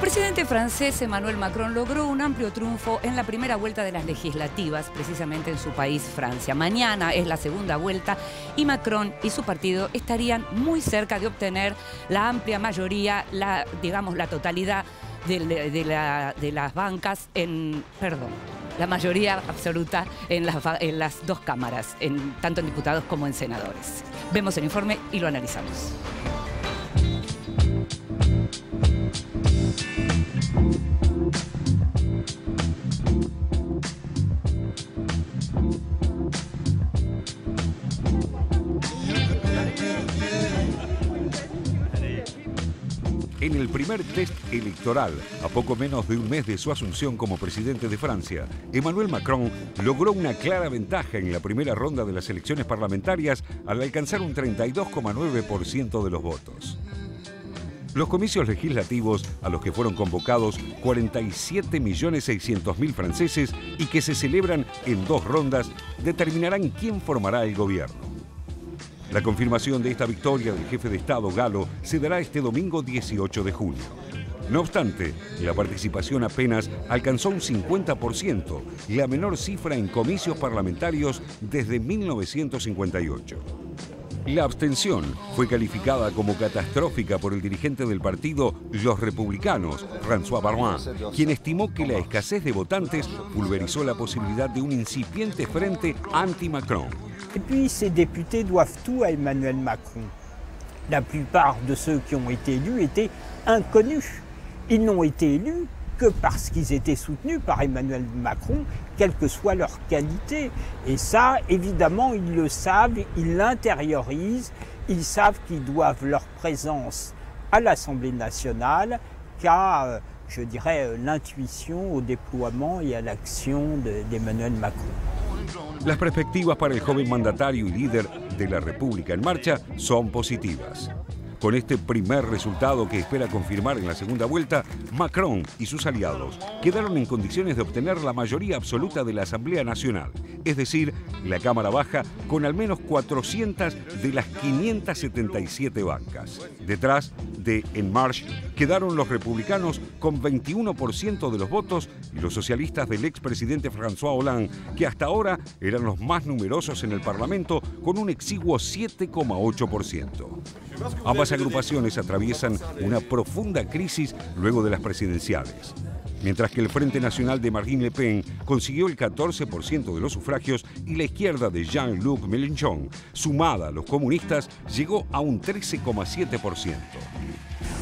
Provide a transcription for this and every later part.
presidente francés Emmanuel Macron logró un amplio triunfo en la primera vuelta de las legislativas, precisamente en su país, Francia. Mañana es la segunda vuelta y Macron y su partido estarían muy cerca de obtener la amplia mayoría, la totalidad de las bancas la mayoría absoluta en las dos cámaras, tanto en diputados como en senadores. Vemos el informe y lo analizamos. En el primer test electoral, a poco menos de un mes de su asunción como presidente de Francia, Emmanuel Macron logró una clara ventaja en la primera ronda de las elecciones parlamentarias al alcanzar un 32,9% de los votos. Los comicios legislativos, a los que fueron convocados 47.600.000 franceses y que se celebran en 2 rondas, determinarán quién formará el gobierno. La confirmación de esta victoria del jefe de Estado galo se dará este domingo 18 de junio. No obstante, la participación apenas alcanzó un 50%, la menor cifra en comicios parlamentarios desde 1958. La abstención fue calificada como catastrófica por el dirigente del partido Los Republicanos, François Bayrou, quien estimó que la escasez de votantes pulverizó la posibilidad de un incipiente frente anti-Macron. Et puis ces députés doivent tout à Emmanuel Macron. La plupart de ceux qui ont été élus étaient inconnus. Ils n'ont été élus que parce qu'ils étaient soutenus par Emmanuel Macron, quelle que soit leur qualité. Et ça, évidemment, ils le savent, ils l'intériorisent, ils savent qu'ils doivent leur présence à l'Assemblée nationale qu'à, je dirais, l'intuition, au déploiement et à l'action d'Emmanuel Macron. Las perspectivas para el joven mandatario y líder de la República en marcha son positivas. Con este primer resultado que espera confirmar en la segunda vuelta, Macron y sus aliados quedaron en condiciones de obtener la mayoría absoluta de la Asamblea Nacional, es decir, la Cámara Baja con al menos 400 de las 577 bancas. Detrás de En Marche quedaron los republicanos con 21% de los votos y los socialistas del expresidente François Hollande, que hasta ahora eran los más numerosos en el Parlamento con un exiguo 7,8%. Ambas agrupaciones atraviesan una profunda crisis luego de las presidenciales. Mientras que el Frente Nacional de Marine Le Pen consiguió el 14% de los sufragios y la izquierda de Jean-Luc Mélenchon, sumada a los comunistas, llegó a un 13,7%.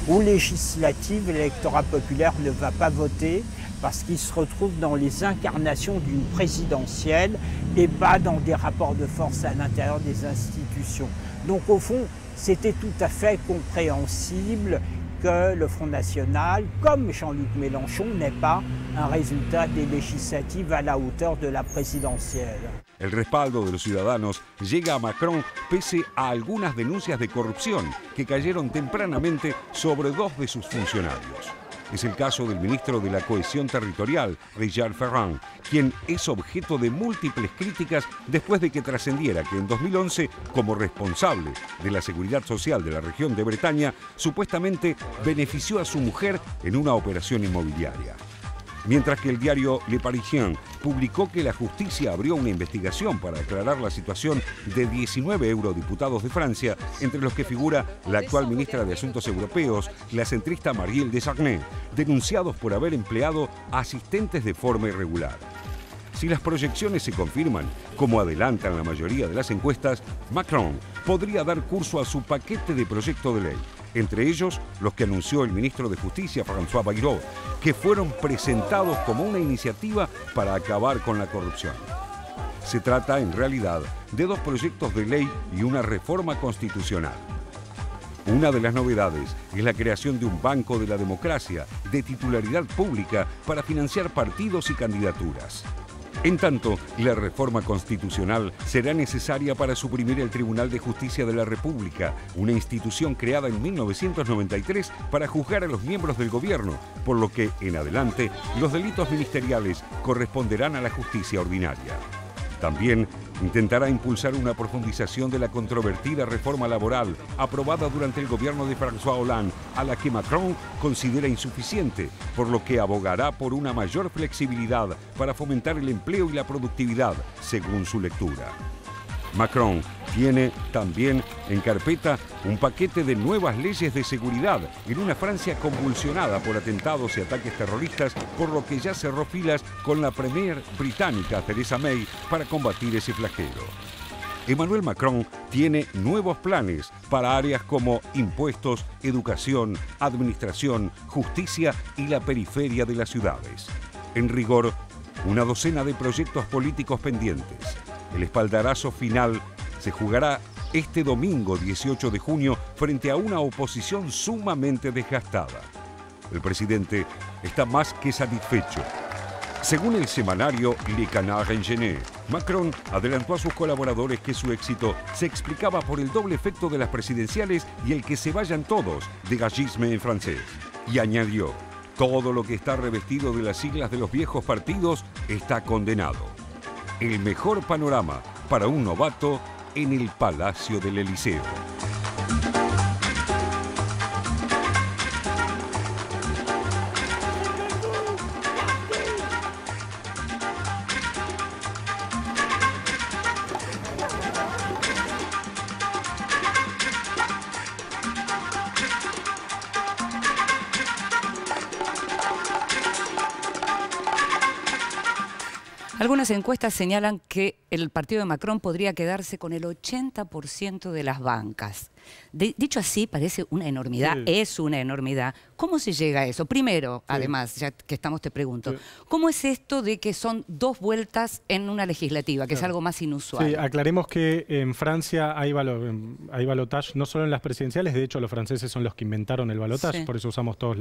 Aux législatives, l'électorat populaire ne va pas voter parce qu'il se retrouve dans les incarnations d'une présidentielle et pas dans des rapports de force à l'intérieur des institutions. Donc au fond, c'était tout à fait compréhensible que le Front National, comme Jean-Luc Mélenchon, n'ait pas un résultat des législatives à la hauteur de la présidentielle. El respaldo de los ciudadanos llega a Macron pese a algunas denuncias de corrupción que cayeron tempranamente sobre 2 de sus funcionarios. Es el caso del ministro de la Cohesión Territorial, Richard Ferrand, quien es objeto de múltiples críticas después de que trascendiera que en 2011, como responsable de la seguridad social de la región de Bretaña, supuestamente benefició a su mujer en una operación inmobiliaria. Mientras que el diario Le Parisien publicó que la justicia abrió una investigación para aclarar la situación de 19 eurodiputados de Francia, entre los que figura la actual ministra de Asuntos Europeos, la centrista Marielle de Sarney, denunciados por haber empleado asistentes de forma irregular. Si las proyecciones se confirman, como adelantan la mayoría de las encuestas, Macron podría dar curso a su paquete de proyecto de ley, entre ellos los que anunció el ministro de Justicia, François Bayrou, que fueron presentados como una iniciativa para acabar con la corrupción. Se trata, en realidad, de 2 proyectos de ley y una reforma constitucional. Una de las novedades es la creación de un banco de la democracia de titularidad pública para financiar partidos y candidaturas. En tanto, la reforma constitucional será necesaria para suprimir el Tribunal de Justicia de la República, una institución creada en 1993 para juzgar a los miembros del gobierno, por lo que, en adelante, los delitos ministeriales corresponderán a la justicia ordinaria. También Intentará impulsar una profundización de la controvertida reforma laboral aprobada durante el gobierno de François Hollande, a la que Macron considera insuficiente, por lo que abogará por una mayor flexibilidad para fomentar el empleo y la productividad, según su lectura. Macron tiene también en carpeta un paquete de nuevas leyes de seguridad en una Francia convulsionada por atentados y ataques terroristas, por lo que ya cerró filas con la premier británica Theresa May para combatir ese flagelo. Emmanuel Macron tiene nuevos planes para áreas como impuestos, educación, administración, justicia y la periferia de las ciudades. En rigor, una docena de proyectos políticos pendientes. El espaldarazo final se jugará este domingo 18 de junio frente a una oposición sumamente desgastada. El presidente está más que satisfecho. Según el semanario Le Canard Enchaîné, Macron adelantó a sus colaboradores que su éxito se explicaba por el doble efecto de las presidenciales y el que se vayan todos, dégagisme en francés. Y añadió, todo lo que está revestido de las siglas de los viejos partidos está condenado. El mejor panorama para un novato en el Palacio del Elíseo. Algunas encuestas señalan que el partido de Macron podría quedarse con el 80% de las bancas. Dicho así, parece una enormidad, sí. Es una enormidad. ¿Cómo se llega a eso? Primero, sí. Además, ya que estamos, te pregunto, sí. ¿Cómo es esto de que son 2 vueltas en una legislativa, que claro. Es algo más inusual? Sí, aclaremos que en Francia hay balotage, no solo en las presidenciales, de hecho los franceses son los que inventaron el balotage, sí. Por eso usamos todos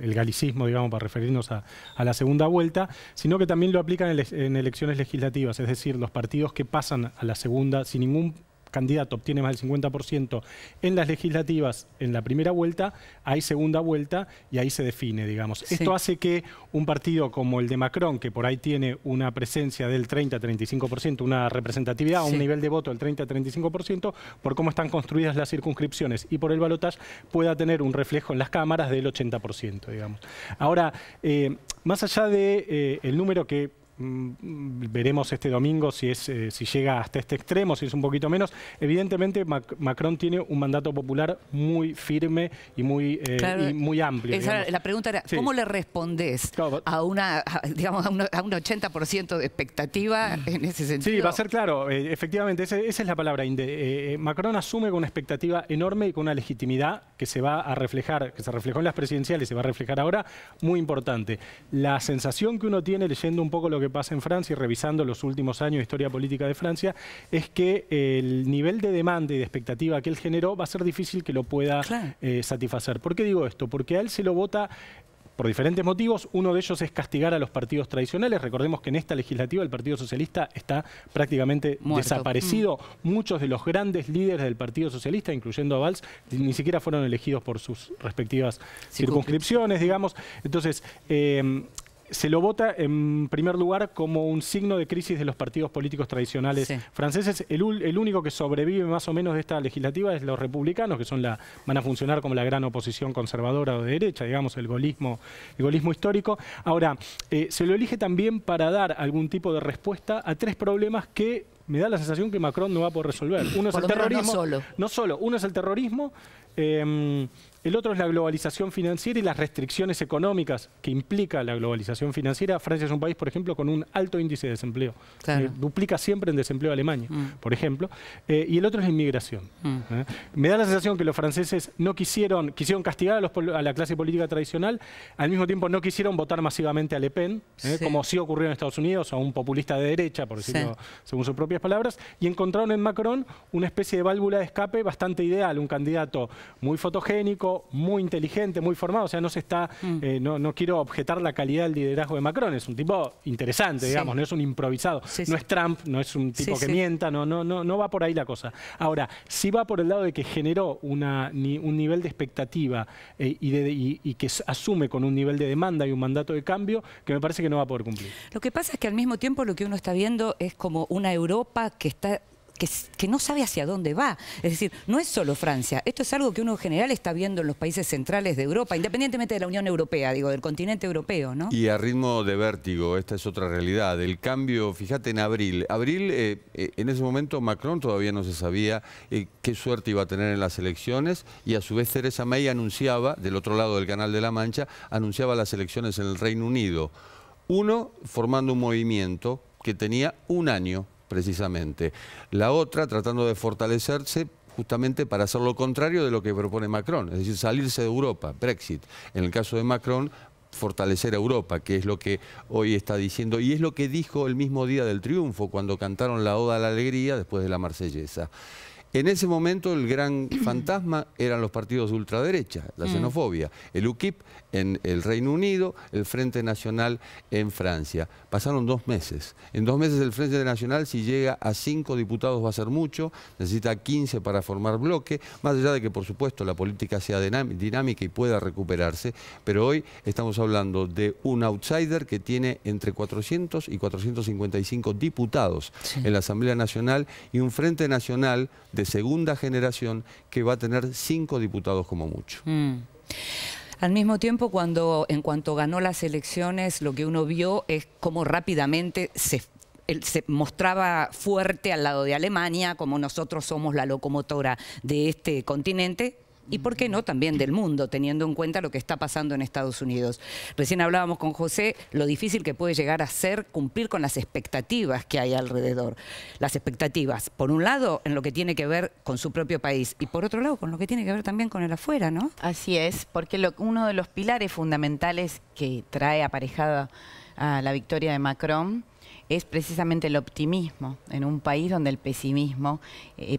el galicismo, digamos, para referirnos a la segunda vuelta, sino que también lo aplican en elecciones legislativas, es decir, los partidos que pasan a la segunda sin ningún candidato obtiene más del 50% en las legislativas en la primera vuelta, hay segunda vuelta y ahí se define, digamos. Sí. Esto hace que un partido como el de Macron, que por ahí tiene una presencia del 30-35%, una representatividad, sí. Un nivel de voto del 30-35%, por cómo están construidas las circunscripciones y por el balotaje, pueda tener un reflejo en las cámaras del 80%, digamos. Ahora, más allá de el número que veremos este domingo si llega hasta este extremo, si es un poquito menos. Evidentemente Macron tiene un mandato popular muy firme y muy, claro, y muy amplio. La pregunta era, sí. ¿Cómo le respondés a un 80% de expectativa en ese sentido? Sí, va a ser claro, efectivamente, esa es la palabra. Macron asume con una expectativa enorme y con una legitimidad que se va a reflejar, que se reflejó en las presidenciales y se va a reflejar ahora, muy importante. La sensación que uno tiene leyendo un poco lo que pasa en Francia y revisando los últimos años de historia política de Francia es que el nivel de demanda y de expectativa que él generó va a ser difícil que lo pueda satisfacer. ¿Por qué digo esto? Porque a él se lo vota por diferentes motivos. Uno de ellos es castigar a los partidos tradicionales. Recordemos que en esta legislativa el Partido Socialista está prácticamente desaparecido. Muchos de los grandes líderes del Partido Socialista, incluyendo a Valls, ni siquiera fueron elegidos por sus respectivas circunscripciones, digamos. Entonces, se lo vota en primer lugar como un signo de crisis de los partidos políticos tradicionales franceses. El único que sobrevive más o menos de esta legislativa es los republicanos, que van a funcionar como la gran oposición conservadora o de derecha, digamos, el gaullismo histórico. Ahora, se lo elige también para dar algún tipo de respuesta a 3 problemas que me da la sensación que Macron no va a poder resolver. Uno es el terrorismo. No solo. Uno es el terrorismo. El otro es la globalización financiera y las restricciones económicas que implica la globalización financiera. Francia es un país, por ejemplo, con un alto índice de desempleo. Claro. Duplica siempre en desempleo a Alemania, por ejemplo. Y el otro es la inmigración. Me da la sensación que los franceses no quisieron castigar a la clase política tradicional, al mismo tiempo no quisieron votar masivamente a Le Pen, como sí ocurrió en Estados Unidos, a un populista de derecha, por decirlo según sus propias palabras, y encontraron en Macron una especie de válvula de escape bastante ideal, un candidato muy fotogénico, tipo muy inteligente, muy formado, o sea, no se está, no quiero objetar la calidad del liderazgo de Macron, es un tipo interesante, digamos, no es un improvisado, no es Trump, no es un tipo que mienta, no va por ahí la cosa. Ahora, sí va por el lado de que generó un nivel de expectativa y que asume con un nivel de demanda y un mandato de cambio que me parece que no va a poder cumplir. Lo que pasa es que al mismo tiempo lo que uno está viendo es como una Europa que no sabe hacia dónde va. Es decir, no es solo Francia. Esto es algo que uno en general está viendo en los países centrales de Europa, independientemente de la Unión Europea, digo, del continente europeo, ¿no? Y a ritmo de vértigo, esta es otra realidad. El cambio, fíjate en abril. En ese momento Macron todavía no se sabía qué suerte iba a tener en las elecciones y a su vez Theresa May anunciaba, del otro lado del Canal de la Mancha, anunciaba las elecciones en el Reino Unido. Uno, formando un movimiento que tenía un año precisamente. La otra, tratando de fortalecerse justamente para hacer lo contrario de lo que propone Macron, es decir, salirse de Europa, Brexit. En el caso de Macron, fortalecer a Europa, que es lo que hoy está diciendo, y es lo que dijo el mismo día del triunfo, cuando cantaron la Oda a la Alegría después de la Marsellesa. En ese momento el gran fantasma eran los partidos de ultraderecha, la xenofobia, el UKIP en el Reino Unido, el Frente Nacional en Francia. Pasaron 2 meses. En 2 meses el Frente Nacional, si llega a 5 diputados va a ser mucho, necesita 15 para formar bloque, más allá de que por supuesto la política sea dinámica y pueda recuperarse, pero hoy estamos hablando de un outsider que tiene entre 400 y 455 diputados en la Asamblea Nacional y un Frente Nacional de segunda generación que va a tener 5 diputados como mucho. Al mismo tiempo, en cuanto ganó las elecciones, lo que uno vio es cómo rápidamente él se mostraba fuerte al lado de Alemania, como nosotros somos la locomotora de este continente, y por qué no también del mundo, teniendo en cuenta lo que está pasando en Estados Unidos. Recién hablábamos con José lo difícil que puede llegar a ser cumplir con las expectativas que hay alrededor. Las expectativas, por un lado, en lo que tiene que ver con su propio país, y por otro lado, con lo que tiene que ver también con el afuera, ¿no? Así es, porque uno de los pilares fundamentales que trae aparejada a la victoria de Macron es precisamente el optimismo en un país donde el pesimismo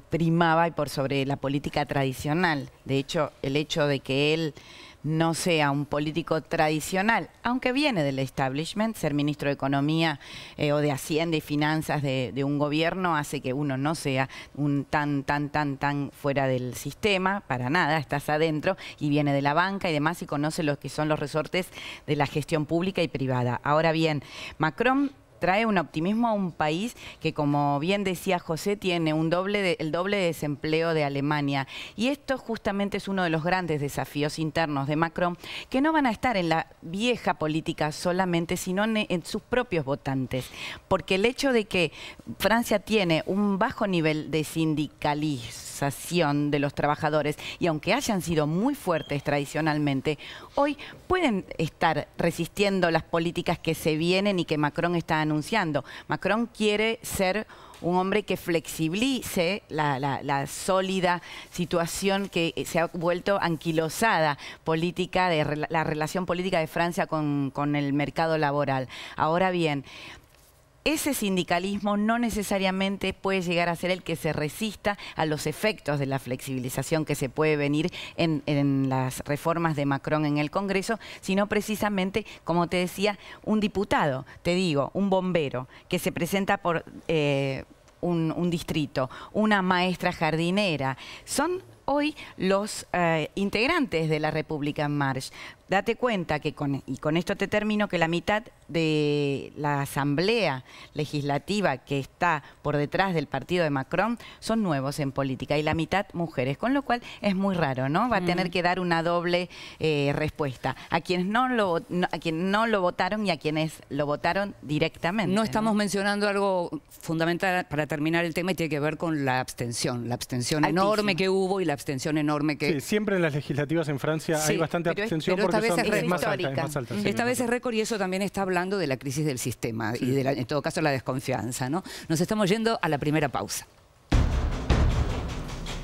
primaba y por sobre la política tradicional. De hecho, el hecho de que él no sea un político tradicional, aunque viene del establishment, ser ministro de Economía o de Hacienda y Finanzas de un gobierno hace que uno no sea un tan fuera del sistema, para nada, estás adentro y viene de la banca y demás y conoce lo que son los resortes de la gestión pública y privada. Ahora bien, Macron trae un optimismo a un país que, como bien decía José, tiene el doble de desempleo de Alemania. Y esto justamente es uno de los grandes desafíos internos de Macron, que no van a estar en la vieja política solamente, sino en sus propios votantes. Porque el hecho de que Francia tiene un bajo nivel de sindicalización de los trabajadores, y aunque hayan sido muy fuertes tradicionalmente, hoy pueden estar resistiendo las políticas que se vienen y que Macron está anunciando. Macron quiere ser un hombre que flexibilice la sólida situación que se ha vuelto anquilosada política la relación política de Francia con el mercado laboral. Ahora bien, ese sindicalismo no necesariamente puede llegar a ser el que se resista a los efectos de la flexibilización que se puede venir en las reformas de Macron en el Congreso, sino precisamente, como te decía, un diputado, te digo, un bombero que se presenta por un distrito, una maestra jardinera. Son hoy los integrantes de la República en Marche. Date cuenta que, y con esto te termino, que la mitad de la Asamblea Legislativa que está por detrás del partido de Macron son nuevos en política y la mitad mujeres, con lo cual es muy raro, ¿no? Va a tener que dar una doble respuesta a quienes no lo votaron y a quienes lo votaron directamente. No estamos mencionando algo fundamental para terminar el tema y tiene que ver con la abstención enorme que hubo y la abstención enorme que... Sí, siempre en las legislativas en Francia hay bastante abstención porque es más alta. Esta vez es récord y eso también está hablando de la crisis del sistema y en todo caso la desconfianza, ¿no? Nos estamos yendo a la primera pausa.